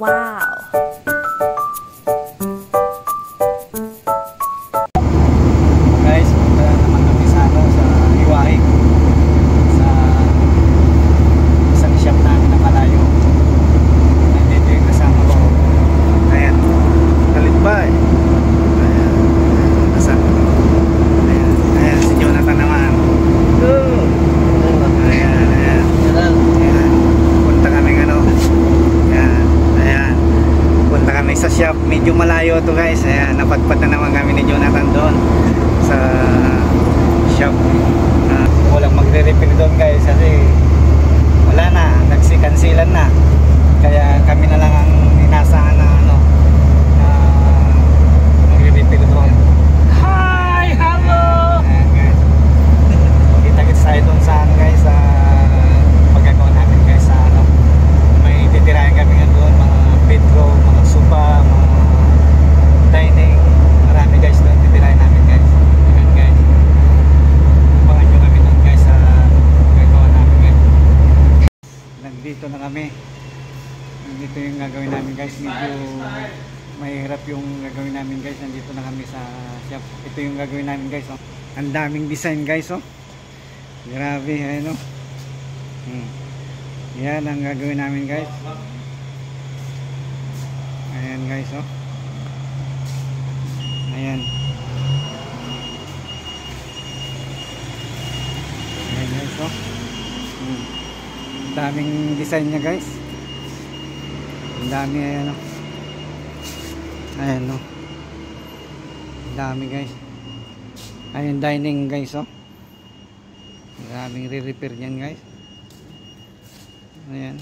Wow! Guys, punta na naman kami sa Iwahig, sa isang shop namin na malayo. Nandito yung kasama ko. Ayan, Talitbay. Ayan, kasama ko. Ayan, si Jonathan naman. Ayan, punta kami punta kami sa shop. Medyo malayo to guys. Ayan, napadpad na naman kami ni Jonathan doon sa shop. Walang magre-refill doon guys kasi wala na, nagsikansilan na. Kaya kami na lang ang inasahan na magre-refill doon. Hi! Hello! Ayan guys, kita-kits tayo doon sa guys, sa pagkagawa namin guys sa may titirayan kami nga doon, mga bedroom, mga sofa, mga dining, marami guys doon titirayan namin guys. Ayan guys, abangan nyo kami doon guys sa pagkagawa namin guys. Nandito na kami, nandito yung gagawin namin guys. Medyo mahirap yung gagawin namin guys. Nandito na kami sa shop. Ito yung gagawin namin guys. Ang daming design guys. Grabe, ano. Yan ang gagawin namin guys. Ayan guys, ayan. Ayan guys, daming design niya guys. Ang dami, ayan, ayan, ang dami guys. Ayan, dining guys, daming re-repair niyan guys. Ayan.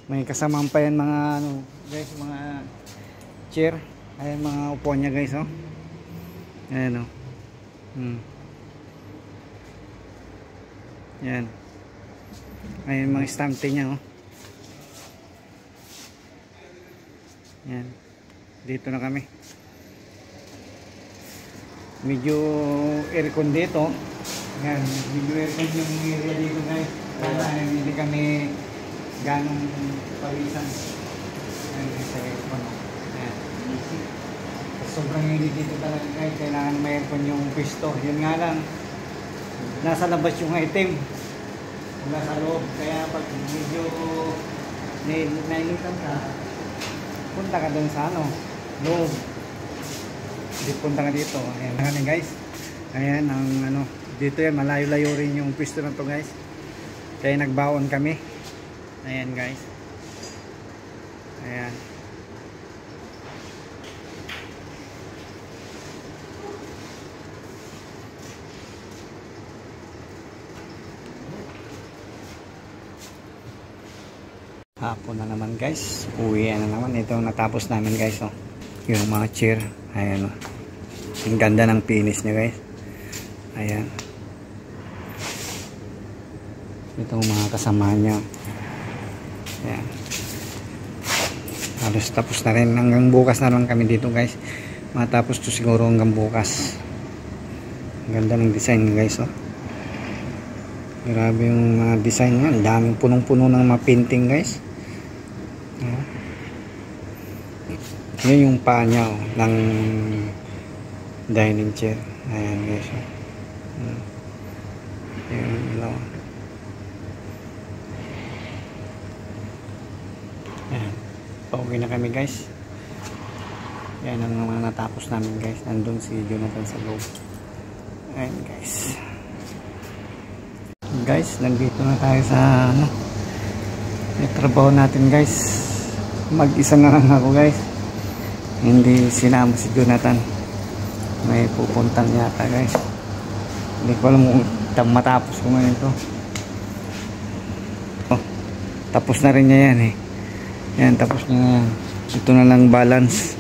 May kasamang pa yan mga guys, mga chair. Ayan mga upo niya guys, Ayan, Ayan. Ayan mga estante niya, Ayan. Dito na kami. Medyo aircon dito. Ayan, medyo aircon yung area dito guys. Kaya hindi kami ganong pawisan. Ayan, sa aircon. Ayan. Sobrang hindi dito talaga guys. Kailangan may aircon yung pwesto. Yun nga lang, nasa labas yung item, wala sa loob. Kaya pag medyo nainitan ka, punta ka dun sa loob. Punta ka dito. Ayan kami guys. Ayan ang dito yan, malayo-layo rin yung pwesto na to guys. Kaya nagbaon kami. Ayan guys. Ayan. Hapon na naman guys. Uwi na naman. Ito natapos namin guys, yung mga chair. Ayan, ang ganda ng finish niya guys. Ayan. Ito mga kasama niya. Ayan. Halos tapos na rin. Hanggang bukas na lang kami dito guys. Matapos to siguro hanggang bukas. Ang ganda ng design guys, Grabe yung mga design niya. Ang daming punong-puno ng mga painting guys. Yan yung paa niya ng dining chair. Ayan guys. Ayan, ayan. Pauwi na kami guys. Yan ang mga natapos namin guys. Nandun si Jonathan sa loob. Ayan guys. Guys, nandito na tayo sa may trabaho natin guys. Mag-isa na lang ako guys. Hindi sinama si Jonathan. May pupuntan yata guys. Hindi ko alam kung matapos ko ngayon to. Tapos na rin niya yan Yan, tapos niya yan. Ito na lang balance.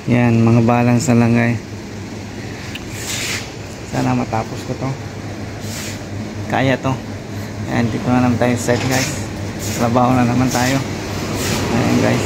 Yan, mga balance na lang guys. Sana matapos ko to. Kaya to. Yan, dito na naman tayo set guys. Trabaho na naman tayo. Ayan guys.